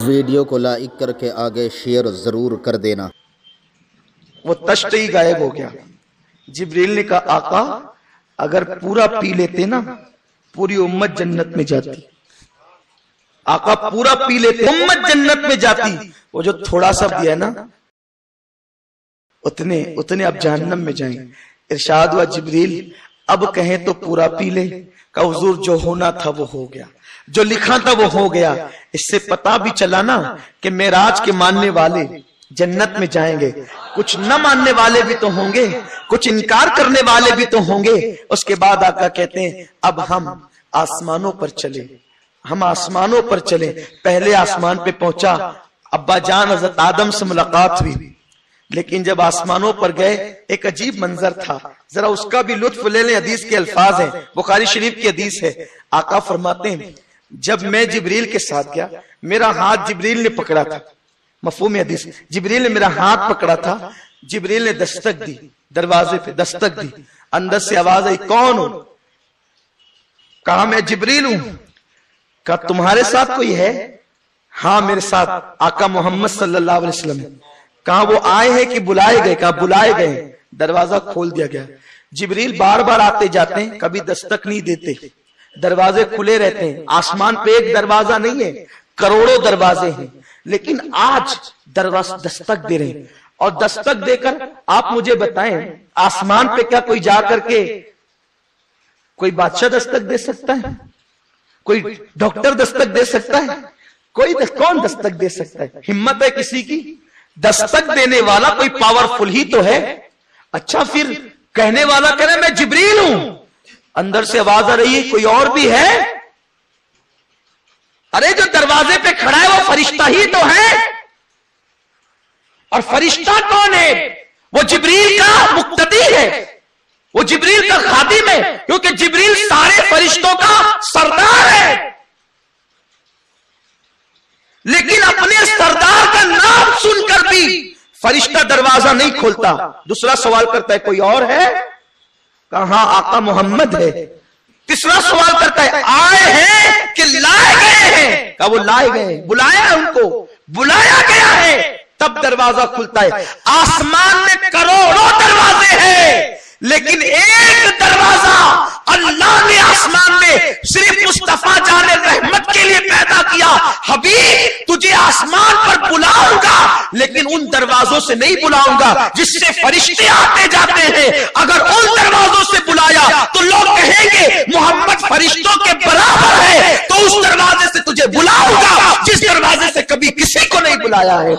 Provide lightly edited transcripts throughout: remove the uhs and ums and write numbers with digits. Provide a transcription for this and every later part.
Video کو like کر کے آگے شیئر ضرور کر دینا۔ وہ تشت ہی غائب ہو گیا۔ جبریل نے کہا آقا اگر پورا پی لیتے نا پوری امت جنت میں جاتی۔ آقا پورا پی لیتے امت جنت میں جاتی، وہ جو تھوڑا سا دیا نا اتنے اب جہنم میں جائیں۔ ارشاد ہوا جبریل اب کہیں تو پورا پی لے۔ کہ حضور جو ہونا تھا وہ ہو گیا، جو لکھا تھا وہ ہو گیا۔ اس سے پتا بھی چلا نا کہ معراج کے ماننے والے جنت میں جائیں گے، کچھ نہ ماننے والے بھی تو ہوں گے، کچھ انکار کرنے والے بھی تو ہوں گے۔ اس کے بعد آقا کہتے ہیں اب ہم آسمانوں پر چلے، ہم آسمانوں پر چلے۔ پہلے آسمان پہ پہنچا، ابا جان حضرت آدم سے ملاقات ہوئی، لیکن جب آسمانوں پر گئے ایک عجیب منظر تھا، ذرا اس کا بھی لطف لے لیں۔ حدیث کے الفاظ ہیں، بخاری شریف کی حدیث ہے۔ آقا فرماتے ہیں جب میں جبریل کے ساتھ گیا، میرا ہاتھ جبریل نے پکڑا تھا، مفہوم حدیث، جبریل نے میرا ہاتھ پکڑا تھا، جبریل نے دستک دی، دروازے پہ دستک دی، اندر سے آواز آئی کون ہو؟ کہا میں جبریل ہوں۔ کہا تمہارے ساتھ کوئی ہے؟ ہاں میرے ساتھ آقا محمد صلی اللہ علیہ وسلم۔ کہا وہ آئے ہیں کہ بلائے گئے؟ کہا بلائے گئے۔ دروازہ کھول دیا گیا۔ جبریل بار بار آتے جاتے ہیں، کبھی دستک نہیں دیتے، دروازے کھلے رہتے ہیں۔ آسمان پہ ایک دروازہ نہیں ہے، کروڑوں دروازے ہیں، لیکن آج دستک دے رہے ہیں۔ اور دستک دے کر آپ مجھے بتائیں آسمان پہ کیا کوئی جا کر کے کوئی بادشاہ دستک دے سکتا ہے؟ کوئی ڈاکٹر دستک دے سکتا ہے؟ کون دستک دے سکتا ہے؟ ہمت ہے کسی کی؟ دستک دینے والا کوئی پاورفل ہی تو ہے۔ اچھا پھر کہنے والا کہہ رہے میں جبریل ہوں، اندر سے آواز آ رہی ہے کوئی اور بھی ہے؟ ارے جو دروازے پہ کھڑا ہے وہ فرشتہ ہی تو ہے۔ اور فرشتہ کون ہے؟ وہ جبریل کا مقتدی ہے، وہ جبریل کا خادم ہے، کیونکہ جبریل سارے فرشتوں کا سردار ہے۔ لیکن اپنے سردار کا نام سن کر بھی فرشتہ دروازہ نہیں کھولتا۔ دوسرا سوال کرتا ہے کوئی اور ہے؟ کہاں آقا محمد ہے۔ تیسرا سوال کرتا ہے آئے ہیں کہ لائے گئے ہیں؟ کہا وہ لائے گئے ہیں، بلایا ان کو، بلایا گیا ہے، تب دروازہ کھلتا ہے۔ آسمان میں کروڑوں دروازے ہیں، لیکن ایک دروازہ اللہ نے آسمان میں صرف مصطفیٰ جان رحمت کے لیے پیدا کیا۔ حبیب تجھے آسمان پر بلاؤں گا، لیکن ان دروازوں سے نہیں بلاؤں گا جس سے فرشتے آتے جاتے ہیں۔ اگر ان دروازوں سے بلایا تو لوگ کہیں گے محمد فرشتوں کے برابر ہے، تو اس دروازے سے تجھے بلاؤں گا جس دروازے سے کبھی کسی کو نہیں بلایا ہے۔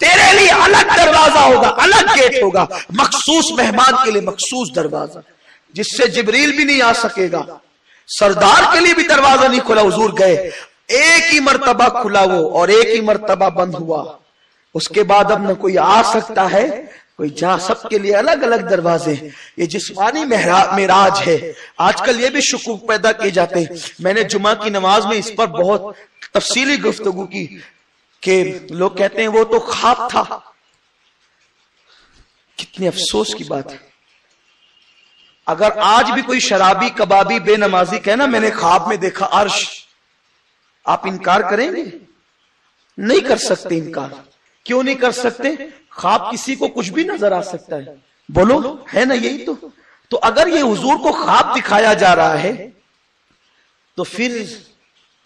تیرے لیے الگ دروازہ ہوگا، الگ گیٹ ہوگا، مخصوص مہمان کے لیے مخصوص دروازہ، جس سے جبریل بھی نہیں آ سکے گا۔ سردار کے لیے بھی دروازہ نہیں کھلا، حضور گئے، ایک ہی مرتبہ کھلا وہ اور ایک ہی مرتبہ بند ہوا۔ اس کے بعد اب نہ کوئی آ سکتا ہے کوئی جا، سب کے لیے الگ الگ دروازے ہیں۔ یہ جسمانی معراج ہے۔ آج کل یہ بھی شکوک پیدا کیے جاتے ہیں۔ میں نے جمعہ کی نماز میں اس پر بہت تفصیلی گفتگو کی کہ لوگ کہتے ہیں وہ تو خواب تھا۔ کتنے افسوس کی بات ہے، اگر آج بھی کوئی شرابی کبابی بے نمازی کہنا میں نے خواب میں دیکھا عرش، آپ انکار کریں گے؟ نہیں کر سکتے انکار۔ کیوں نہیں کر سکتے؟ خواب کسی کو کچھ بھی نظر آ سکتا ہے، بولو ہے نا یہی تو اگر یہ حضور کو خواب دکھایا جا رہا ہے تو پھر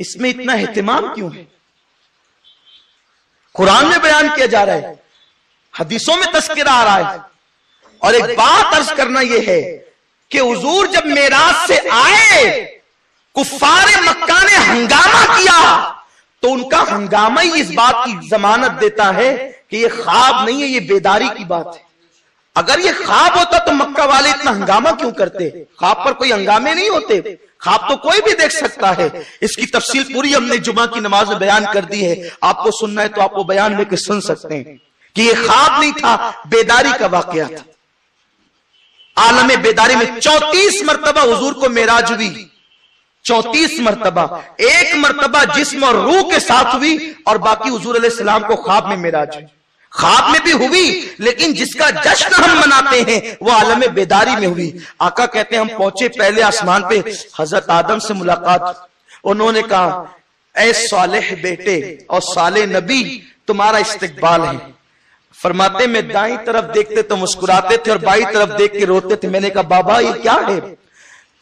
اس میں اتنا اہتمام کیوں ہے؟ قرآن میں بیان کیا جا رہا ہے، حدیثوں میں تذکرہ آ رہا ہے۔ اور ایک بات عرض کرنا یہ ہے کہ حضور جب معراج سے آئے، کفار مکہ نے ہنگامہ کیا، تو ان کا ہنگامہ ہی اس بات کی ضمانت دیتا ہے کہ یہ خواب نہیں ہے، یہ بیداری کی بات ہے۔ اگر یہ خواب ہوتا تو مکہ والے اتنا ہنگامہ کیوں کرتے؟ خواب پر کوئی ہنگامے نہیں ہوتے، خواب تو کوئی بھی دیکھ سکتا ہے۔ اس کی تفصیل پوری ہم نے جمعہ کی نماز میں بیان کر دی ہے، آپ کو سننا ہے تو آپ کو بیان میں کے سن سکتے ہیں کہ یہ خواب نہیں تھا، بیداری کا واقعہ تھا۔ عالم بیداری میں 34 مرتبہ حضور کو معراج ہوئی، 34 مرتبہ، ایک مرتبہ جسم اور روح کے ساتھ ہوئی، اور باقی حضور علیہ السلام کو خواب میں معراج ہوئی۔ خواب میں بھی ہوئی، لیکن جس کا جشن ہم مناتے ہیں وہ عالم بیداری میں ہوئی۔ آقا کہتے ہیں ہم پہنچے پہلے آسمان پہ، حضرت آدم سے ملاقات، انہوں نے کہا اے صالح بیٹے اور صالح نبی تمہارا استقبال ہے. فرماتے میں دائیں طرف دیکھتے تو مسکراتے تھے اور بائیں طرف دیکھ کے روتے تھے. میں نے کہا بابا یہ کیا ہے؟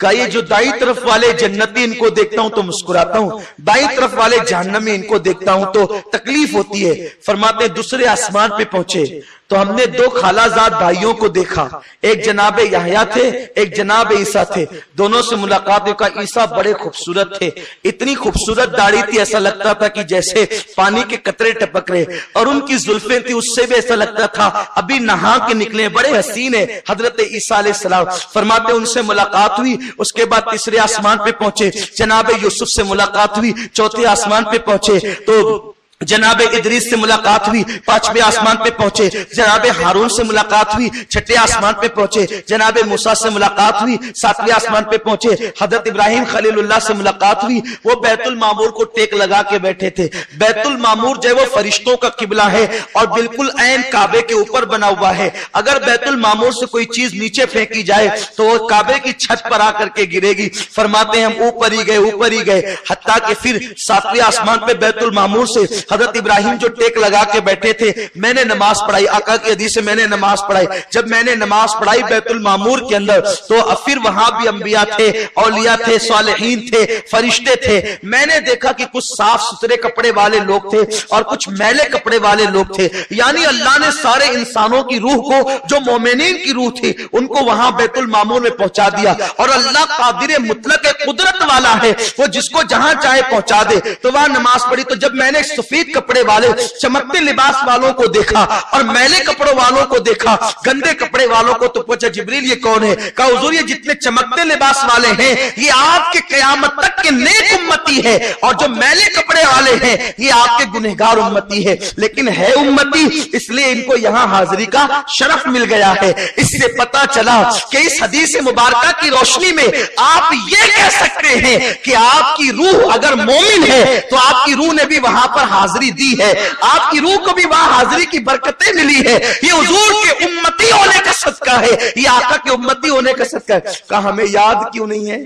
کہ یہ جو دائیں طرف والے جنتی ان کو دیکھتا ہوں تو مسکراتا ہوں، بائیں طرف والے جہنمی ان کو دیکھتا ہوں تو تکلیف ہوتی ہے. فرماتے دوسرے آسمان پہ پہنچے تو ہم نے دو خالہ زاد بھائیوں کو دیکھا، ایک جناب یحییٰ تھے ایک جناب عیسیٰ تھے. دونوں سے ملاقات کا عیسیٰ بڑے خوبصورت تھے، اتنی خوبصورت داڑھی تھی ایسا لگتا تھا کہ جیسے پانی کے قطرے ٹپک رہے، اور ان کی زلفیں تھی اس سے بھی ایسا لگتا تھا ابھی نہا کے نکلے، بڑے حسین ہے حضرت عیسیٰ علیہ السلام. فرماتے ان سے ملاقات ہوئی. اس کے بعد تیسرے آسمان پہ پہنچے، جناب یوسف سے ملاقات ہوئی. چوتھے آسمان پہ پہنچے تو جناب ادریس سے ملاقات ہوئی. پانچویں آسمان پہ پہنچے جناب ہارون سے ملاقات ہوئی. چھٹے آسمان پہ پہنچے جناب موسیٰ سے ملاقات ہوئی. ساتویں آسمان پہ پہنچے حضرت ابراہیم خلیل اللہ سے ملاقات ہوئی. وہ بیت المعمور کو ٹیک لگا کے بیٹھے تھے. بیت المعمور جو ہے وہ فرشتوں کا قبلہ ہے اور بالکل عین کعبے کے اوپر بنا ہوا ہے. اگر بیت المعمور سے کوئی چیز نیچے پھینکی جائے تو وہ کعبے کی چھت پر آ کر کے گرے گی. فرماتے ہیں ہم اوپر ہی گئے حتیٰ کہ پھر ساتویں آسمان پہ بیت المعمور سے حضرت ابراہیم جو ٹیک لگا کے بیٹھے تھے، میں نے نماز پڑھائی. آقا کی حدیث سے میں نے نماز پڑھائی. جب میں نے نماز پڑھائی بیت المعمور کے اندر تو پھر وہاں بھی انبیاء تھے، اولیاء تھے، صالحین تھے، فرشتے تھے. میں نے دیکھا کہ کچھ صاف ستھرے کپڑے والے لوگ تھے اور کچھ میلے کپڑے والے لوگ تھے. یعنی اللہ نے سارے انسانوں کی روح کو، جو مومنین کی روح تھی، ان کو وہاں بیت المعمور میں پہنچا دیا. اور اللہ قادر مطلق قدرت والا ہے، وہ جس کو جہاں چاہے پہنچا دے. تو وہاں نماز پڑھی تو جب میں نے سفید کپڑے والے، چمکتے لباس والوں کو دیکھا اور میلے کپڑوں والوں کو دیکھا، گندے کپڑے والوں کو، تو پوچھا جبریل یہ کون ہے؟ کہا حضور یہ جتنے چمکتے لباس والے ہیں یہ آپ کے قیامت تک کے نیک امتی ہے، اور جو میلے کپڑے والے ہیں یہ آپ کے گنہگار امتی ہے. لیکن ہے امتی اس لیے ان کو یہاں حاضری کا شرف مل گیا ہے. اس سے پتا چلا کہ اس حدیث مبارکہ کی روشنی میں آپ یہ کہہ سکتے ہیں کہ آپ کی روح اگر مومن ہے تو آپ کی روح نے بھی وہاں پر حاضری دی ہے، آپ کی روح کو بھی وہاں حاضری کی برکتیں ملی ہے. یہ حضور کے امتی ہونے کا صدقہ ہے، یہ آقا کے امتی ہونے کا صدقہ ہے. کہا ہمیں یاد کیوں نہیں ہے؟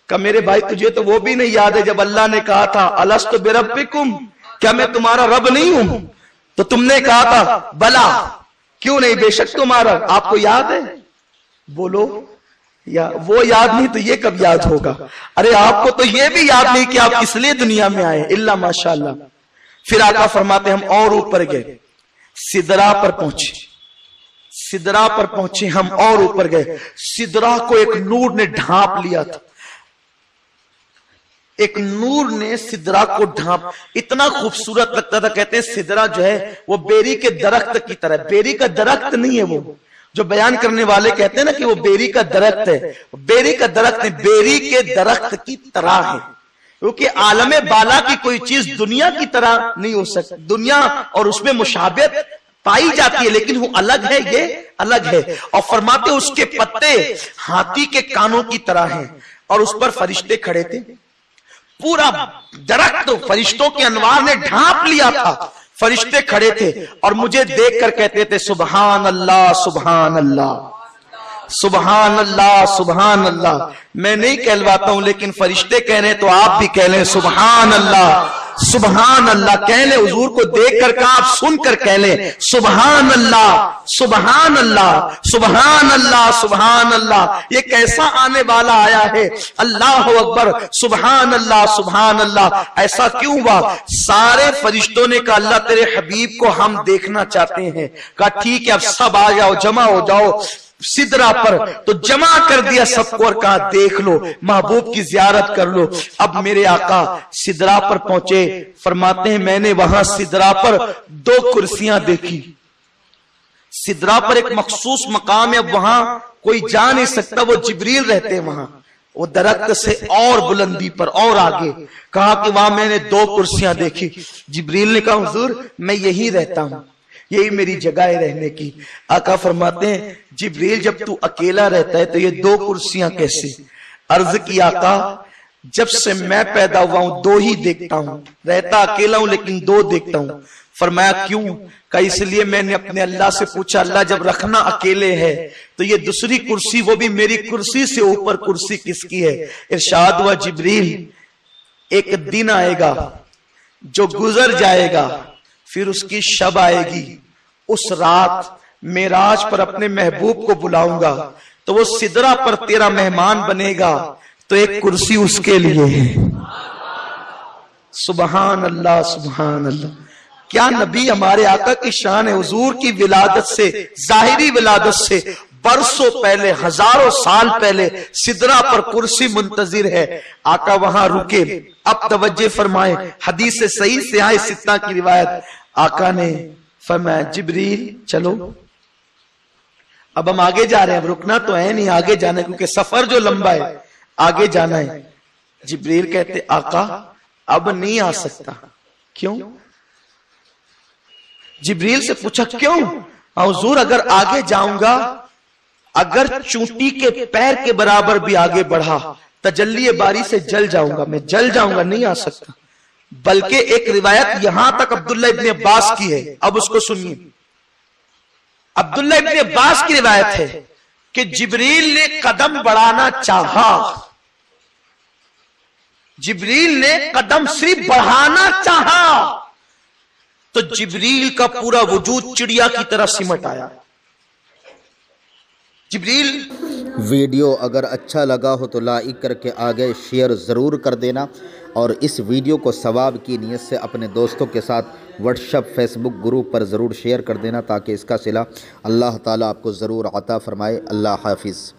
کہا میرے بھائی تجھے تو وہ بھی نہیں یاد ہے جب اللہ نے کہا تھا الست بربکم، کیا میں تمہارا رب نہیں ہوں؟ تو تم نے کہا تھا بلا، کیوں نہیں، بے شک تمہارا. آپ کو یاد ہے؟ بولو یا وہ یاد نہیں تو یہ کب یاد ہوگا؟ ارے آپ کو تو یہ بھی یاد نہیں کہ آپ کس لیے دنیا میں آئے، الا ماشاءاللہ. پھر آقا فرماتے ہم اور اوپر گئے، سدرا پر پہنچے ہم اور اوپر گئے. سدرا کو ایک نور نے ڈھانپ لیا تھا، ایک نور نے سدرا کو ڈھانپ، اتنا خوبصورت لگتا تھا. کہتے ہیں سدرا جو ہے وہ بیری کے درخت کی طرح، بیری کا درخت نہیں ہے، وہ جو بیان کرنے والے کہتے ہیں نا کہ وہ بیری کا درخت ہے، بیری کا درخت نہیں، بیری کے درخت کی طرح ہے. کیونکہ عالم بالا کی کوئی چیز دنیا کی طرح نہیں ہو سکتی. دنیا اور اس میں مشابہت پائی جاتی ہے لیکن وہ الگ ہے، یہ الگ ہے. اور فرماتے اس کے پتے ہاتھی کے کانوں کی طرح ہیں اور اس پر فرشتے کھڑے تھے. پورا درخت فرشتوں کے انوار نے ڈھانپ لیا تھا، فرشتے کھڑے تھے اور مجھے دیکھ کر کہتے تھے سبحان اللہ سبحان اللہ سبحان اللہ سبحان اللہ. میں نہیں کہلواتا ہوں لیکن فرشتے کہہ رہے ہیں تو آپ بھی کہہ لیں سبحان اللہ سبحان اللہ. کہہ لیں حضور کو دیکھ کر کہا، آپ سن کر کہہ لیں سبحان اللہ سبحان اللہ سبحان اللہ سبحان اللہ. یہ کیسا آنے والا آیا ہے، اللہ اکبر سبحان اللہ سبحان اللہ. ایسا کیوں ہوا؟ سارے فرشتوں نے کہا اللہ تیرے حبیب کو ہم دیکھنا چاہتے ہیں. کہا ٹھیک ہے اب سب آ جاؤ، جمع ہو جاؤ سدرا پر. تو جمع کر دیا سب کو اور کہا دیکھ لو، محبوب کی زیارت کر لو. اب میرے آقا سدرا پر پہنچے. فرماتے ہیں میں نے وہاں سدرا پر دو کرسیاں دیکھی. سدرا پر ایک مخصوص مقام ہے، اب وہاں کوئی جا نہیں سکتا، وہ جبریل رہتے ہیں وہاں، وہ درخت سے اور بلندی پر اور آگے. کہا کہ وہاں میں نے دو کرسیاں دیکھی. جبریل نے کہا حضور میں یہی رہتا ہوں، یہی میری جگہ ہے رہنے کی. آقا فرماتے ہیں جبریل جب تو اکیلا رہتا ہے تو یہ دو کرسیاں کیسے؟ عرض کی آقا جب سے میں پیدا ہوا ہوں دو ہی دیکھتا ہوں، رہتا اکیلا ہوں لیکن دو دیکھتا ہوں. فرمایا کیوں؟ کہ اس لیے میں نے اپنے اللہ سے پوچھا اللہ جب رکھنا اکیلے ہے تو یہ دوسری کرسی وہ بھی میری کرسی سے اوپر کرسی کس کی ہے؟ ارشاد ہوا جبریل ایک دن آئے گا جو گزر جائے گا، پھر اس کی شب آئے گی، اس رات معراج پر اپنے محبوب کو بلاؤں گا تو وہ سدرہ پر تیرا مہمان بنے گا، تو ایک کرسی اس کے لیے ہے۔ سبحان اللہ سبحان اللہ۔ کیا نبی ہمارے آقا کی شان ہے، حضور کی ولادت سے، ظاہری ولادت سے برسوں پہلے، ہزاروں سال پہلے سدرہ پر کرسی منتظر ہے، آقا وہاں رکے۔ اب توجہ فرمائیں، حدیث صحیح سے آئے ستہ کی روایت، آقا نے فرمایا جبریل چلو، اب ہم آگے جا رہے ہیں، اب رکنا تو ہے نہیں، آگے جانا ہے کیونکہ سفر جو لمبا ہے، آگے جانا ہے۔ جبریل کہتے آقا اب نہیں آ سکتا، کیوں؟ جبریل سے پوچھا کیوں؟ حضور اگر آگے جاؤں گا، اگر چونٹی کے پیر کے برابر بھی آگے بڑھا، تجلی باری سے جل جاؤں گا، میں جل جاؤں گا، نہیں آ سکتا۔ بلکہ ایک روایت یہاں تک عبداللہ ابن عباس کی ہے، اب اس کو سنیے۔ عبداللہ ابن عباس کی روایت ہے کہ جبریل نے قدم بڑھانا چاہا، جبریل نے قدم صرف بڑھانا چاہا تو جبریل کا پورا وجود چڑیا کی طرح سمٹ آیا۔ جبریل ویڈیو اگر اچھا لگا ہو تو لائک کر کے آگے شیئر ضرور کر دینا، اور اس ویڈیو کو ثواب کی نیت سے اپنے دوستوں کے ساتھ واٹس ایپ فیس بک گروپ پر ضرور شیئر کر دینا، تاکہ اس کا صلہ اللہ تعالیٰ آپ کو ضرور عطا فرمائے۔ اللہ حافظ۔